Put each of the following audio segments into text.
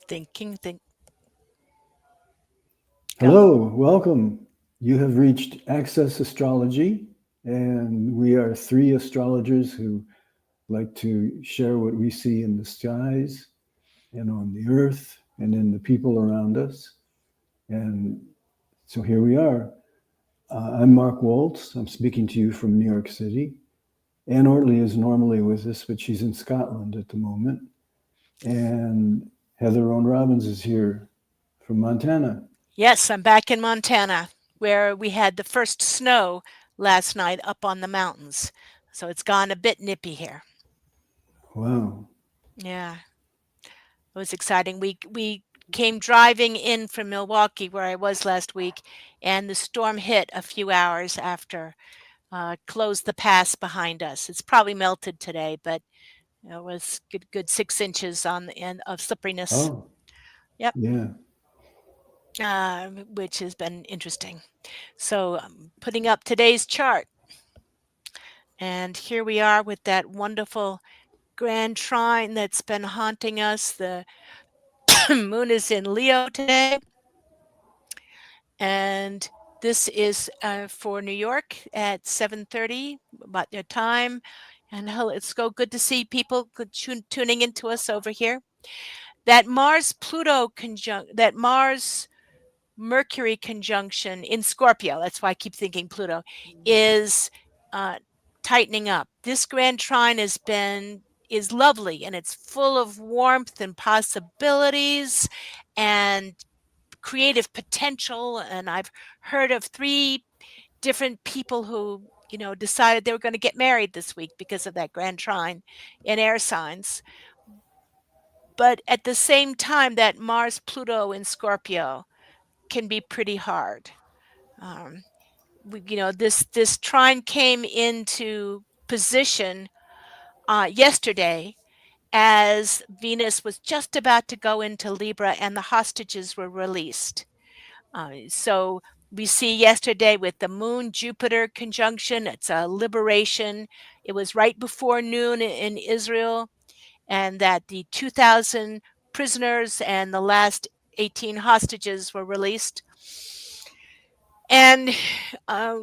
Think. Go. Hello, welcome. You have reached Access Astrology, and we are three astrologers who like to share what we see in the skies and on the earth and in the people around us. And so here we are. I'm Mark Waltz. I'm speaking to you from New York City. Anne Ortley is normally with us, but she's in Scotland at the moment. And Heather Owen Robbins is here from Montana. Yes, I'm back in Montana where we had the first snow last night up on the mountains. So it's gone a bit nippy here. Wow. Yeah, it was exciting. We came driving in from Milwaukee where I was last week, and the storm hit a few hours after closed the pass behind us. It's probably melted today, but it was good 6 inches on the end of slipperiness. Oh, Yep. yeah. Which has been interesting. So, putting up today's chart, and here we are with that wonderful grand trine that's been haunting us. The moon is in Leo today, and this is for New York at 7:30, about your time. And it's go good to see people tuning into us over here. That Mars Pluto conjunct, that Mars Mercury conjunction in Scorpio, that's why I keep thinking Pluto, is uh, tightening up. This grand trine is lovely, and it's full of warmth and possibilities and creative potential. And I've heard of 3 different people who, decided they were going to get married this week because of that grand trine in air signs. But at the same time, that Mars Pluto in Scorpio can be pretty hard. Um, this trine came into position yesterday as Venus was just about to go into Libra and the hostages were released. So we see yesterday with the Moon Jupiter conjunction, it's a liberation. It was right before noon in Israel, and that the 2,000 prisoners and the last 18 hostages were released. And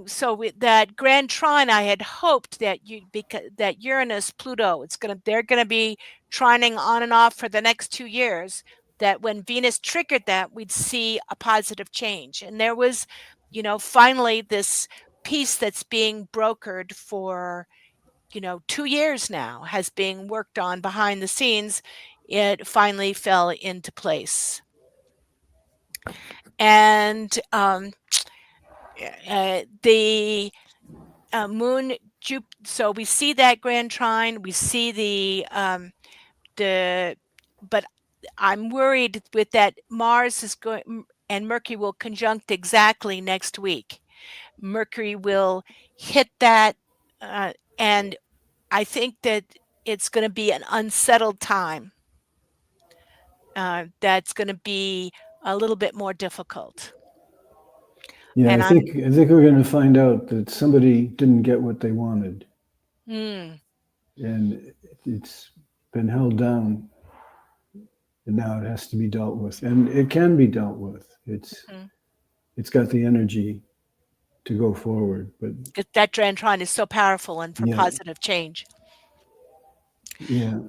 so with that grand trine, I had hoped that that Uranus, Pluto, they're gonna be trining on and off for the next 2 years. That when Venus triggered that, we'd see a positive change. And there was, finally this peace that's being brokered for 2 years now, has been worked on behind the scenes. It finally fell into place, and the moon so we see that grand trine, we see the but I'm worried with that Mars is going and Mercury will conjunct exactly next week. Mercury will hit that, and I think that it's going to be an unsettled time. That's going to be a little bit more difficult. Yeah, And I'm I think we're going to find out that somebody didn't get what they wanted, mm, and it's been held down, and now it has to be dealt with, and it can be dealt with. mhm. It's got the energy to go forward, but That grand trine is so powerful and for yeah, positive change. yeah,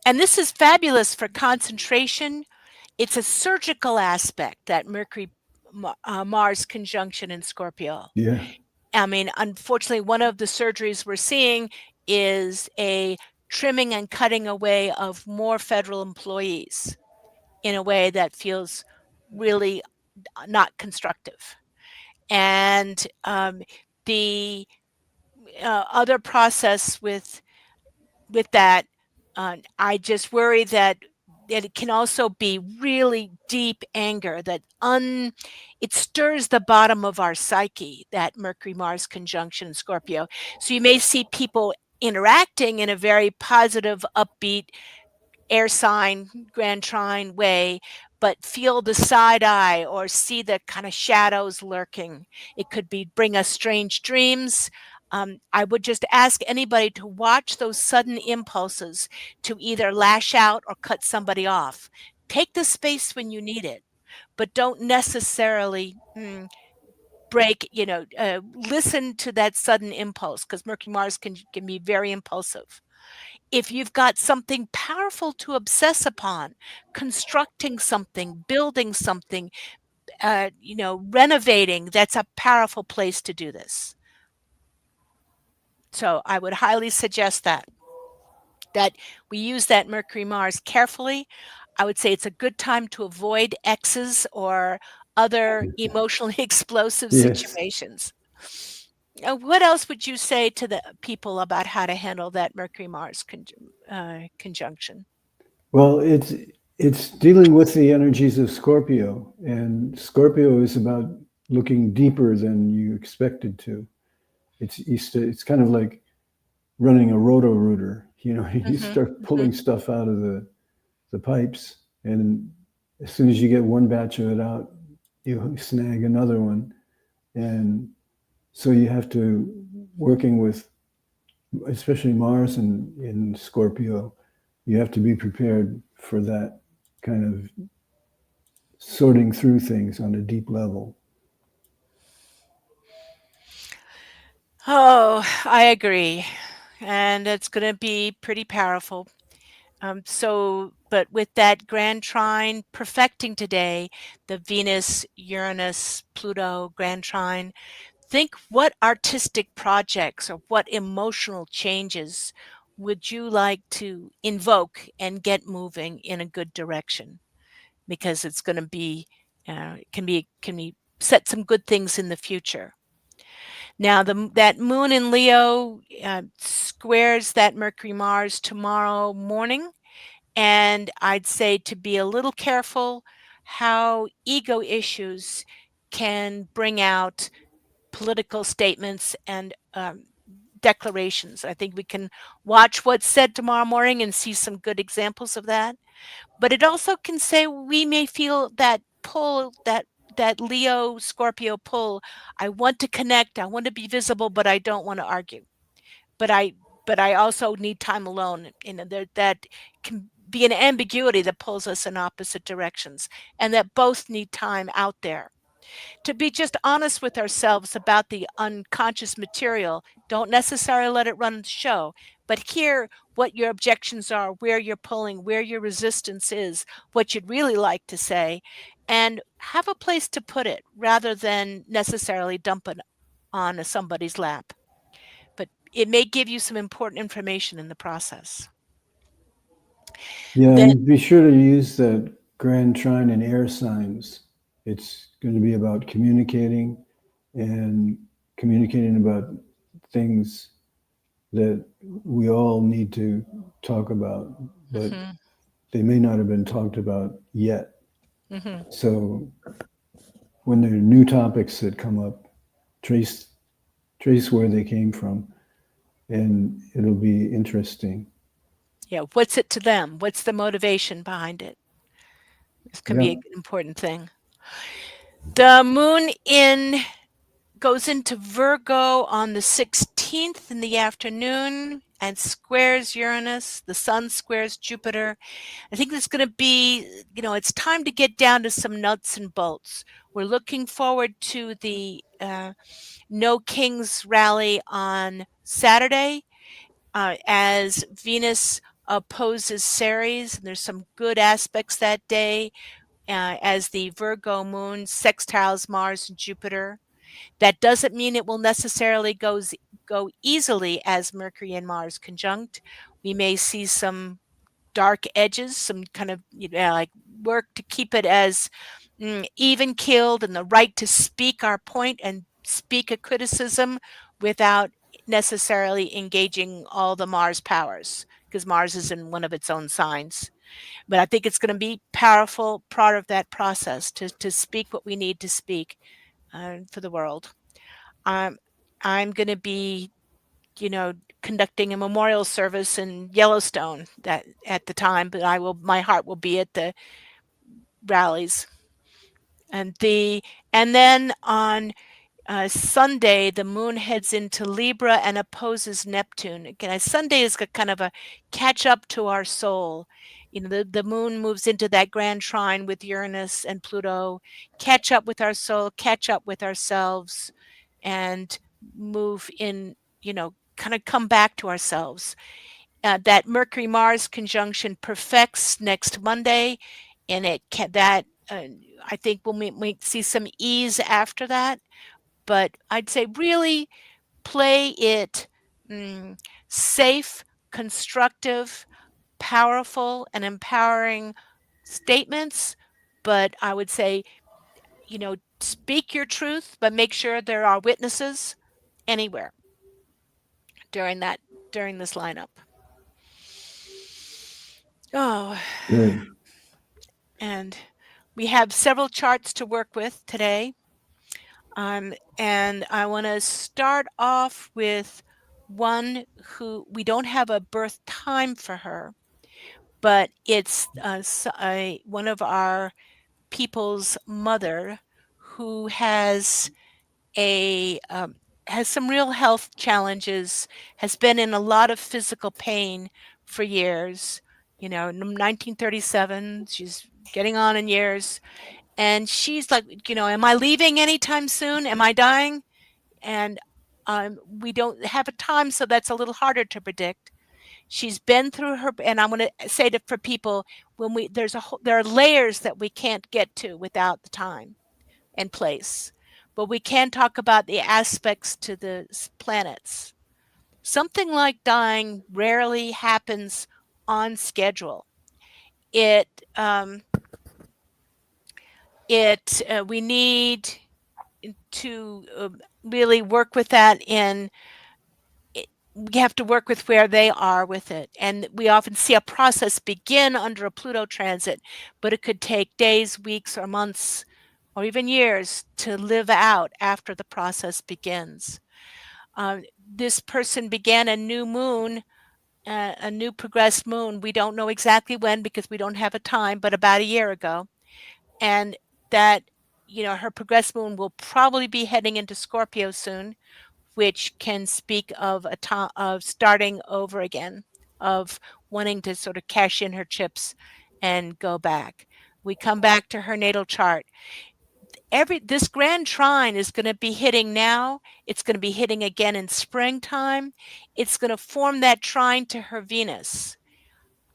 And this is fabulous for concentration. It's a surgical aspect, that Mercury Mars conjunction in Scorpio. yeah, I mean, unfortunately, one of the surgeries we're seeing is a trimming and cutting away of more federal employees in a way that feels really not constructive. And the other process with that, I just worry that it can also be really deep anger it stirs the bottom of our psyche, that Mercury Mars conjunction in Scorpio. So you may see people interacting in a very positive, upbeat, air sign, grand trine way, but feel the side eye or see the kind of shadows lurking. It could be bring us strange dreams. I would just ask anybody to watch those sudden impulses to either lash out or cut somebody off. Take the space when you need it, but don't necessarily break, listen to that sudden impulse, because Mercury Mars can be very impulsive. If you've got something powerful to obsess upon, constructing something, building something, renovating, that's a powerful place to do this. So I would highly suggest that we use that Mercury Mars carefully. I would say it's a good time to avoid exes or other emotionally explosive Yes. situations. What else would you say to the people about how to handle that Mercury Mars conjunction? Well, it's dealing with the energies of Scorpio, and Scorpio is about looking deeper than you expected to. It's kind of like running a roto rooter. You know, you Hmm. start Hmm. pulling stuff out of the pipes, and as soon as you get one batch of it out, you snag another one, and so you have to working with especially Mars in Scorpio. You have to be prepared for that kind of sorting through things on a deep level. Oh, I agree. And it's going to be pretty powerful. But with that grand trine perfecting today, the Venus, Uranus, Pluto grand trine, think what artistic projects or what emotional changes would you like to invoke and get moving in a good direction? Because it's going to be, can be set some good things in the future. Now, that moon in Leo squares that Mercury Mars tomorrow morning, and I'd say to be a little careful how ego issues can bring out political statements and declarations. I think we can watch what's said tomorrow morning and see some good examples of that. But it also can say we may feel that pull, that Leo Scorpio pull. I want to connect, I want to be visible, but I don't want to argue. But I also need time alone. That can be an ambiguity that pulls us in opposite directions, and that both need time out there to be just honest with ourselves about the unconscious material. Don't necessarily let it run the show, but hear what your objections are, where you're pulling, where your resistance is, what you'd really like to say, and have a place to put it rather than necessarily dump it on somebody's lap. But it may give you some important information in the process. Yeah, Then, and be sure to use that grand trine and air signs. It's going to be about and communicating about things that we all need to talk about, but hmm. they may not have been talked about yet. Hmm. So when there are new topics that come up, trace trace where they came from, and it'll be interesting. Yeah, what's it to them? What's the motivation behind it? This can Yeah, be an important thing. The moon in goes into Virgo on the 16th in the afternoon and squares Uranus. The sun squares Jupiter. I think there's going to be, it's time to get down to some nuts and bolts. We're looking forward to the No Kings rally on Saturday as Venus opposes Ceres. And there's some good aspects that day as the Virgo moon sextiles Mars and Jupiter. That doesn't mean it will necessarily go easily as Mercury and Mars conjunct. We may see some dark edges, some kind of like work to keep it as even keeled and the right to speak our point and speak a criticism without necessarily engaging all the Mars powers because Mars is in one of its own signs. But I think it's going to be powerful part of that process to speak what we need to speak for the world. Um, I'm going to be, you know, conducting a memorial service in Yellowstone that at the time, but my heart will be at the rallies. And then on Sunday, the moon heads into Libra and opposes Neptune. Again, Sunday is kind of a catch up to our soul. The moon moves into that grand trine with Uranus and Pluto, catch up with our soul, catch up with ourselves, and move in, kind of come back to ourselves. That Mercury Mars conjunction perfects next Monday, and I think we see some ease after that, but I'd say really play it mm, safe, constructive, powerful, and empowering statements. But I would say, speak your truth, but make sure there are witnesses anywhere during that during this lineup. Oh, Good. and we have several charts to work with today. And I want to start off with one who we don't have a birth time for her, but it's one of our people's mother who a has some real health challenges, has been in a lot of physical pain for years. In 1937, she's getting on in years, and she's like, am I leaving anytime soon? Am I dying? And we don't have a time, so that's a little harder to predict. She's been through her, and I'm going to say for people, when there are layers that we can't get to without the time and place, but we can talk about the aspects to the planets. Something like dying rarely happens on schedule. It we need to really work with that we have to work with where they are with it. And we often see a process begin under a Pluto transit, but it could take days, weeks, or months, or even years to live out after the process begins. This person began a new moon, a new progressed moon. We don't know exactly when because we don't have a time, but about a year ago. And that, her progressed moon will probably be heading into Scorpio soon, which can speak of a time of starting over again, of wanting to sort of cash in her chips and go back. We come back to her natal chart. This grand trine is going to be hitting now. It's going to be hitting again in springtime. It's going to form that trine to her Venus.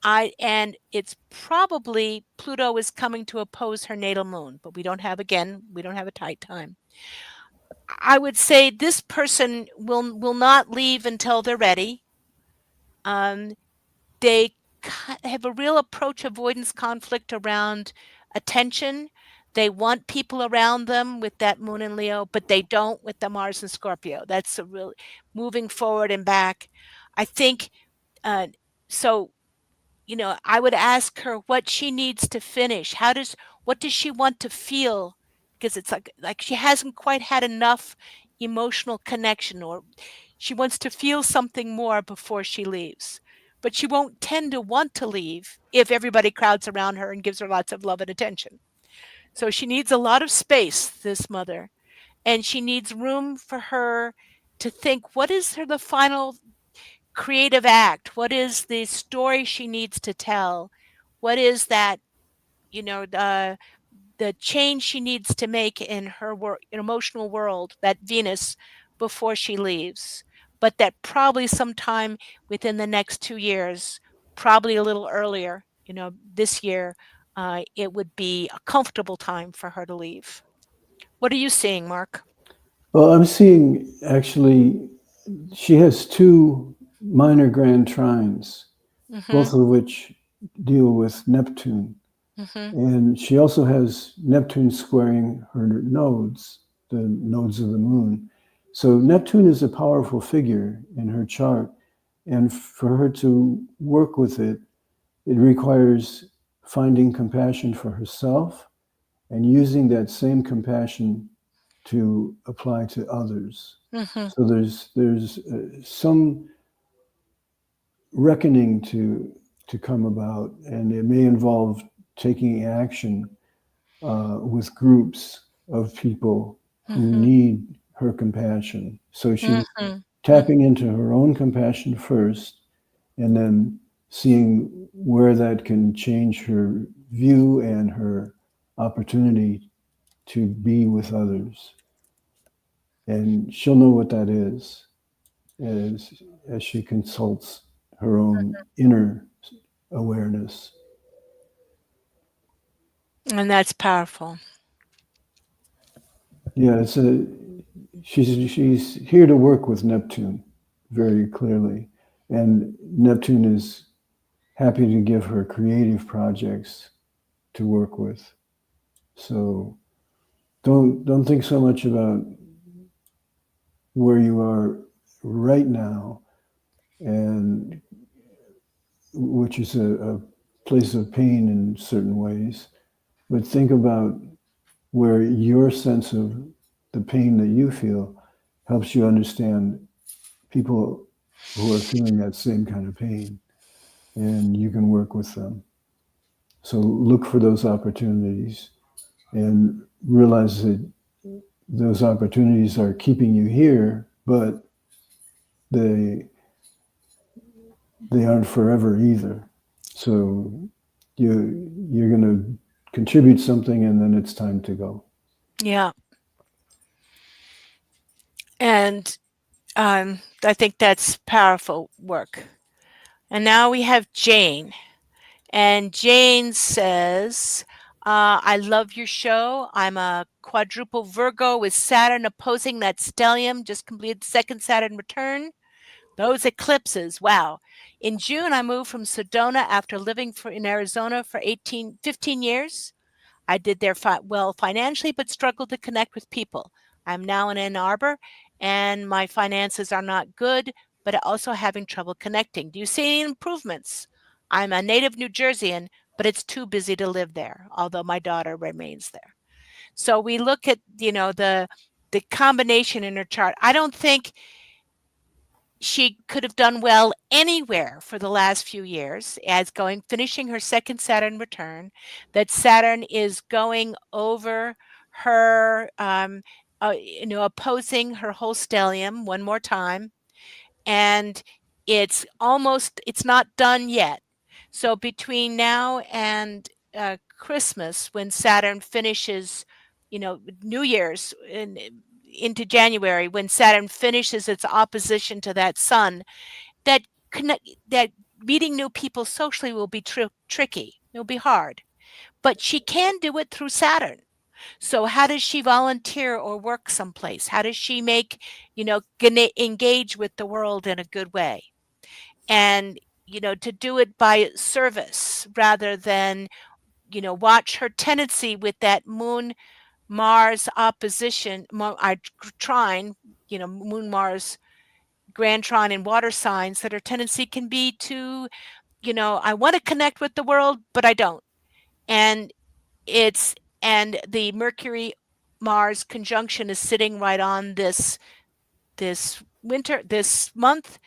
And it's probably Pluto is coming to oppose her natal moon, but we don't have a tight time. I would say this person will not leave until they're ready. Um, they have a real approach avoidance conflict around attention. They want people around them with that moon in Leo, but they don't with the Mars and Scorpio. That's a real moving forward and back. I think uh, so. I would ask her what she needs to finish. What does she want to feel? Because it's like she hasn't quite had enough emotional connection, or she wants to feel something more before she leaves. But she won't tend to want to leave if everybody crowds around her and gives her lots of love and attention. So she needs a lot of space, this mother, and she needs room for her to think what is the final creative act? What is the story she needs to tell? What is that, the change she needs to make in her emotional world, that Venus, before she leaves? But that probably sometime within the next 2 years, probably a little earlier, this year, it would be a comfortable time for her to leave. What are you seeing, Mark? Well, I'm seeing actually she has two minor grand trines, Mm-hmm. both of which deal with Neptune. Mm-hmm. And she also has Neptune squaring her nodes, the nodes of the moon. So Neptune is a powerful figure in her chart. And for her to work with it, it requires finding compassion for herself and using that same compassion to apply to others. Mm-hmm. So there's some reckoning to come about, and it may involve taking action with groups of people who Mm-hmm. need her compassion. So she's Mhm. Mm. tapping into her own compassion first, and then seeing where that can change her view and her opportunity to be with others. And she'll know what that is as, as she consults her own inner awareness. And that's powerful. Yeah, she's here to work with Neptune very clearly, and Neptune is happy to give her creative projects to work with. So don't think so much about where you are right now, and which is a place of pain in certain ways, but think about where your sense of the pain that you feel helps you understand people who are feeling that same kind of pain, and you can work with them. So look for those opportunities and realize that those opportunities are keeping you here, but they they aren't forever either. So you're going to contribute something, and then it's time to go. Yeah. And I think that's powerful work. And now we have Jane. And Jane says, I love your show. I'm a quadruple Virgo with Saturn opposing that stellium, just completed second Saturn return. Those eclipses, wow. In June, I moved from Sedona after living in Arizona for 15 years. I did there well financially, but struggled to connect with people. I'm now in Ann Arbor, and my finances are not good, but also having trouble connecting. Do you see any improvements? I'm a native New Jerseyan, but it's too busy to live there, although my daughter remains there. So we look at, the combination in her chart. I don't think she could have done well anywhere for the last few years as finishing her second Saturn return, that Saturn is going over her, opposing her whole stellium one more time, and it's not done yet. So between now and Christmas, when Saturn finishes, New Year's into January, when Saturn finishes its opposition to that Sun, that that meeting new people socially will be tricky. It'll be hard, but she can do it through Saturn. So how does she volunteer or work someplace? How does she make, engage with the world in a good way? And, to do it by service rather than, watch her tendency with that Moon Mars opposition, trine, Moon Mars grand trine in water signs, that her tendency can be to, I want to connect with the world, but I don't. And it's and the Mercury Mars conjunction is sitting right on this month,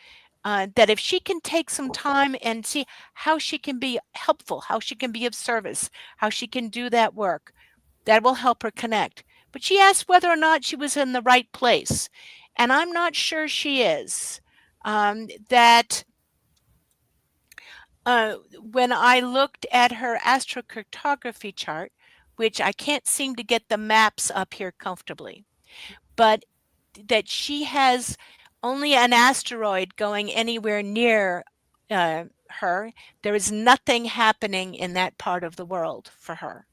that if she can take some time and see how she can be helpful, how she can be of service, how she can do that work, that will help her connect. But she asked whether or not she was in the right place, and I'm not sure she is. That When I looked at her astrocartography chart, which I can't seem to get the maps up here comfortably, but that she has only an asteroid going anywhere near her. There is nothing happening in that part of the world for her.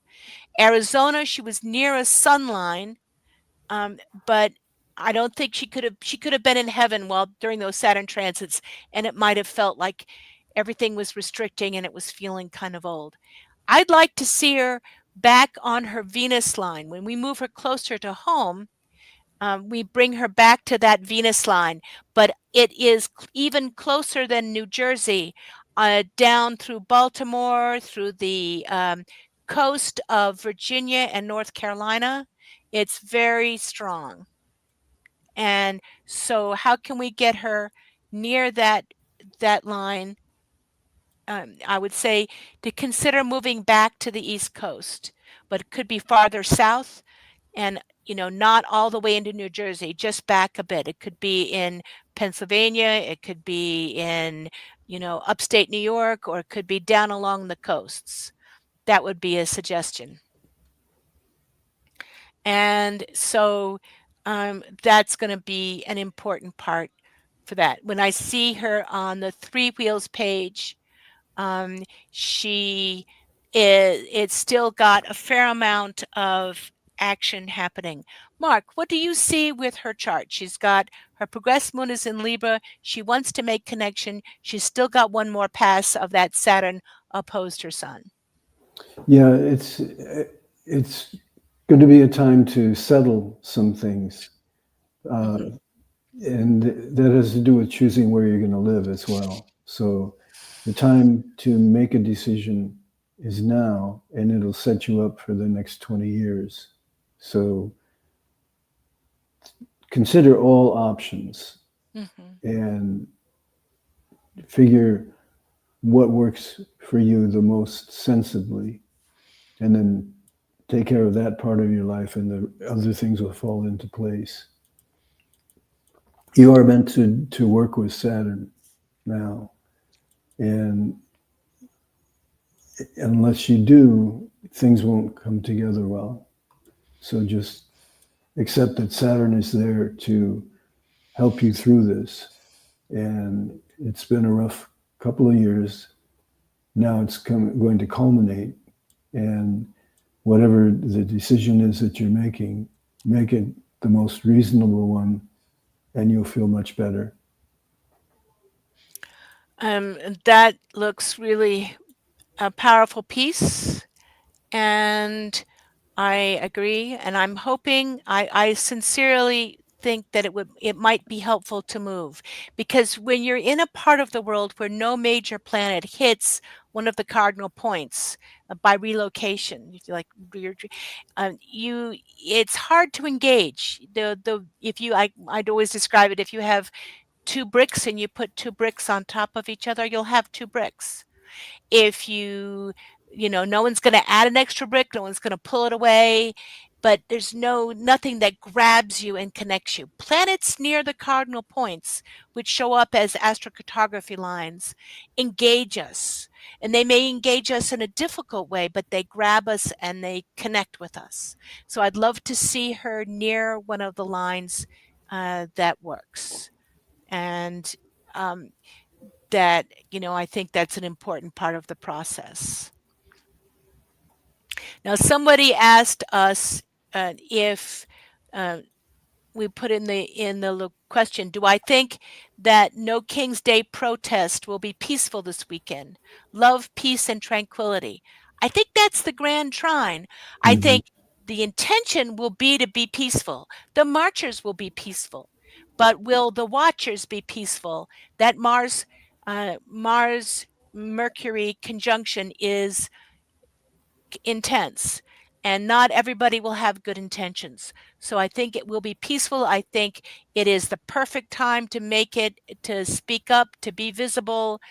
Arizona, she was near a sun line, um, but I don't think she could have been in heaven while during those Saturn transits, and it might have felt like everything was restricting and it was feeling kind of old. I'd like to see her back on her Venus line. When we move her closer to home, we bring her back to that Venus line, but it is even closer than New Jersey, down through Baltimore, through the coast of Virginia and North Carolina. It's very strong. And so, how can we get her near that line? I would say to consider moving back to the East Coast, but it could be farther south. And not all the way into New Jersey, just back a bit. It could be in Pennsylvania, it could be in, upstate New York, or it could be down along the coasts. That would be a suggestion. And so that's going to be an important part for that. When I see her on the Three Wheels page, um, she it's still got a fair amount of action happening. Mark, what do you see with her chart? She's got her progressed moon is in Libra. She wants to make connection. She's still got one more pass of that Saturn opposed her sun. Yeah, it's going to be a time to settle some things, uh, Hmm. and that has to do with choosing where you're going to live as well. So, the time to make a decision is now, and it'll set you up for the next 20 years. So, consider all options Hmm. and figure what works for you the most sensibly, and then take care of that part of your life, and the other things will fall into place. You are meant to work with Saturn now, and unless you do, things won't come together well. So just accept that Saturn is there to help you through this, and it's been a rough couple of years. Now it's going to culminate, and whatever the decision is that you're making, make it the most reasonable one, and you'll feel much better. That looks really a powerful piece, and I agree, and I'm hoping, I sincerely think that it might be helpful to move, because when you're in a part of the world where no major planet hits one of the cardinal points by relocation, if you like, you it's hard to engage. The if you I'd always describe it, if you have two bricks and you put two bricks on top of each other, you'll have two bricks. If no one's going to add an extra brick, no one's going to pull it away, but there's nothing that grabs you and connects you. Planets near the cardinal points, which show up as astrocartography lines, engage us. And they may engage us in a difficult way, but they grab us and they connect with us. So I'd love to see her near one of the lines that works. And um, that, I think that's an important part of the process. Now, somebody asked us if uh, we put in the question, do I think that No King's Day protest will be peaceful this weekend? Love, peace, and tranquility. I think that's the grand trine. I Mhm. think the intention will be peaceful. The marchers will be peaceful, but will the watchers be peaceful? That Mars Mercury conjunction is intense, and not everybody will have good intentions. So I think it will be peaceful. I think it is the perfect time to make it, to speak up, to be visible,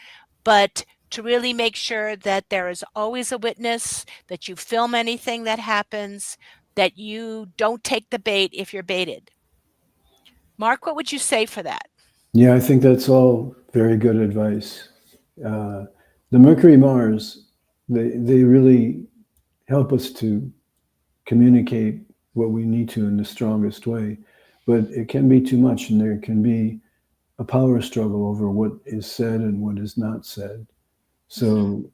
but to really make sure that there is always a witness, that you film anything that happens, that you don't take the bait if you're baited. Mark, what would you say for that? Yeah, I think that's all very good advice. Uh, the Mercury Mars, they really help us to communicate what we need to in the strongest way, but it can be too much, and there can be a power struggle over what is said and what is not said. Hmm. So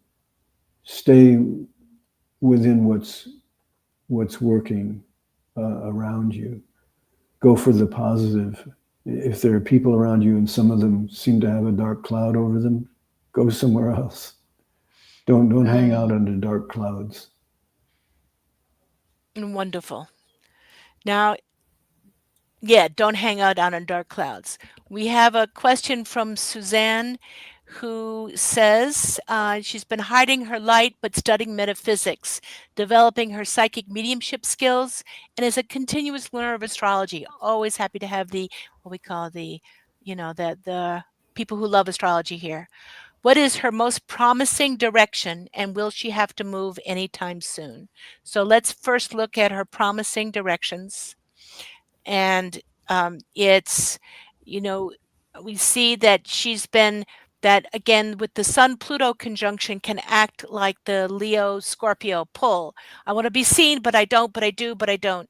stay within what's working around you. Go for the positive. If there are people around you and some of them seem to have a dark cloud over them, go somewhere else. Don't hang out Mm, under dark clouds. wonderful. Now, yeah, don't hang out on dark clouds. We have a question from Suzanne, who says she's been hiding her light but studying metaphysics, developing her psychic mediumship skills, and is a continuous learner of astrology. Always happy to have the what we call the people who love astrology here. What is her most promising direction, and will she have to move anytime soon? So let's first look at her promising directions. And it's, you know, we see that she's been, that again with the Sun Pluto conjunction can act like the Leo Scorpio pull. I want to be seen, but I don't, but I do, but I don't.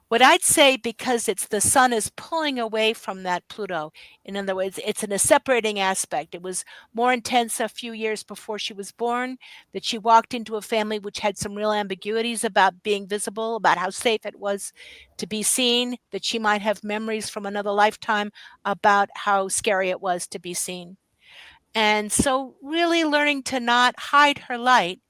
What I'd say, because it's the sun is pulling away from that Pluto. In other words, it's in a separating aspect. It was more intense a few years before she was born, that she walked into a family which had some real ambiguities about being visible, about how safe it was to be seen, that she might have memories from another lifetime about how scary it was to be seen. And so, really learning to not hide her light,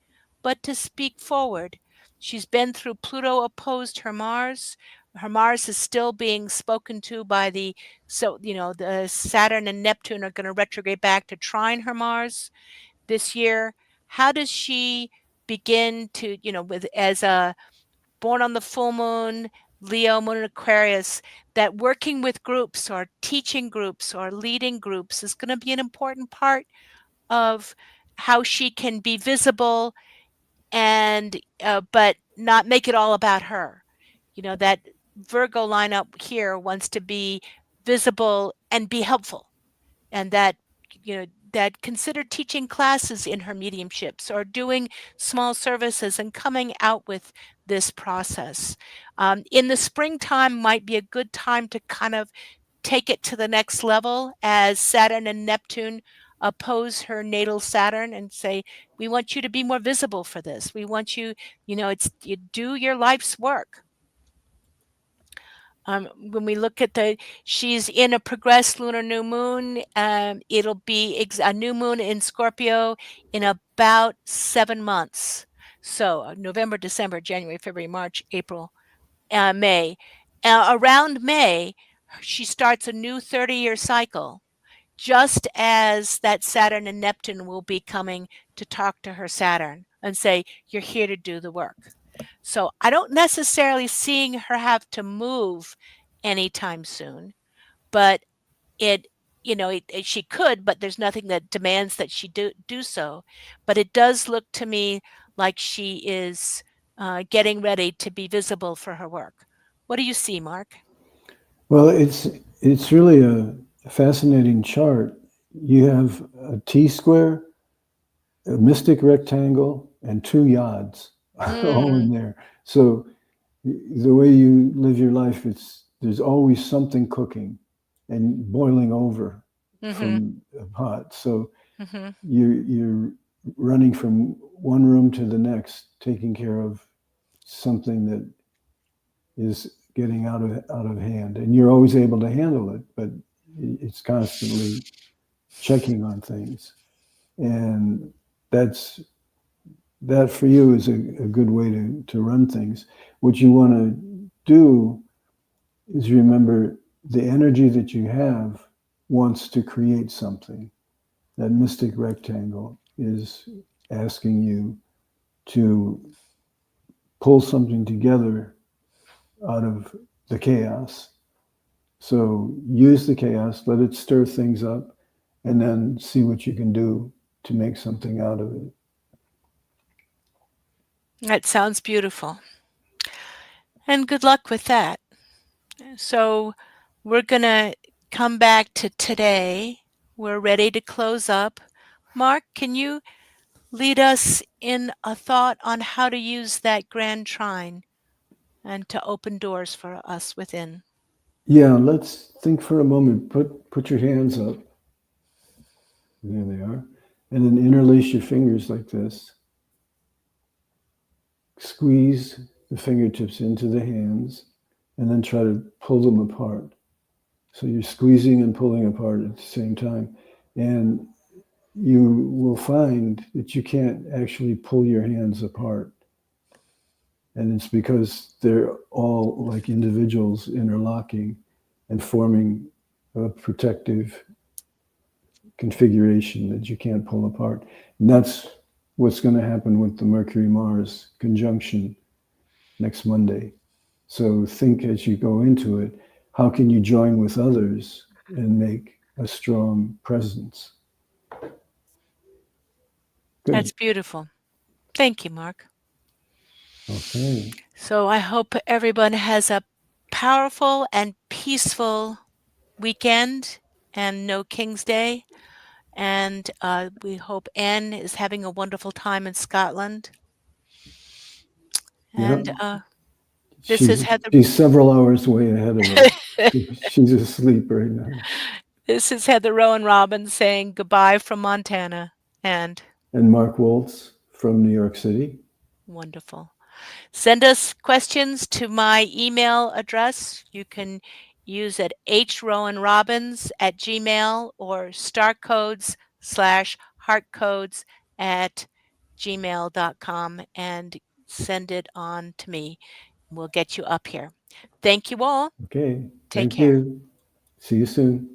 but to speak forward. She's been through Pluto opposed her Mars. Her Mars is still being spoken to by the, so, the Saturn and Neptune are going to retrograde back to trine her Mars this year. How does she begin to, with, as a born on the full moon, Leo, moon in Aquarius, that working with groups or teaching groups or leading groups is going to be an important part of how she can be visible, and but not make it all about her. That Virgo lineup here wants to be visible and be helpful, and that, that consider teaching classes in her mediumships or doing small services and coming out with this process. In the springtime might be a good time to kind of take it to the next level, as Saturn and Neptune oppose her natal Saturn, and say, we want you to be more visible for this. We want you, it's, you do your life's work. When we look at she's in a progressed lunar new moon. It'll be a new moon in Scorpio in about 7 months. So November, December, January, February, March, April, May. Around May, she starts a new 30-year cycle, just as that Saturn and Neptune will be coming to talk to her Saturn and say, you're here to do the work. So I don't necessarily seeing her have to move anytime soon, but it, she could, but there's nothing that demands that she do so. But it does look to me like she is getting ready to be visible for her work. What do you see, Mark? Well, it's really a fascinating chart. You have a T square, a mystic rectangle, and two yods all Mm, in there. So the way you live your life, there's always something cooking and boiling over mm-hmm, from a pot. So mm-hmm. you're running from one room to the next, taking care of something that is getting out of hand, and you're always able to handle it, but it's constantly checking on things, and that's that for you is a good way to run things. What you want to do is remember the energy that you have wants to create something. That mystic rectangle is asking you to pull something together out of the chaos. So use the chaos, let it stir things up, and then see what you can do to make something out of it. That sounds beautiful. And good luck with that. So we're going to come back to today. We're ready to close up. Mark, can you lead us in a thought on how to use that grand trine and to open doors for us within? Yeah, let's think for a moment. Put your hands up. There they are. And then interlace your fingers like this. Squeeze the fingertips into the hands and then try to pull them apart. So you're squeezing and pulling apart at the same time. And you will find that you can't actually pull your hands apart. And it's because they're all like individuals interlocking and forming a protective configuration that you can't pull apart. And that's what's going to happen with the Mercury Mars conjunction next Monday. So think as you go into it, how can you join with others and make a strong presence? Good. That's beautiful. Thank you, Mark. Okay. So I hope everyone has a powerful and peaceful weekend and no King's Day. And we hope Anne is having a wonderful time in Scotland. Yep. And this is Heather. She's several hours way ahead of us. She's asleep right now. This is Heather Rowan Robbins saying goodbye from Montana. And And Mark Woltz from New York City. wonderful. Send us questions to my email address. You can use at hrowanrobbins@gmail or starcodes/heartcodes at gmail.com and send it on to me. We'll get you up here. Thank you all. Okay. Take Thank care. you. See you soon.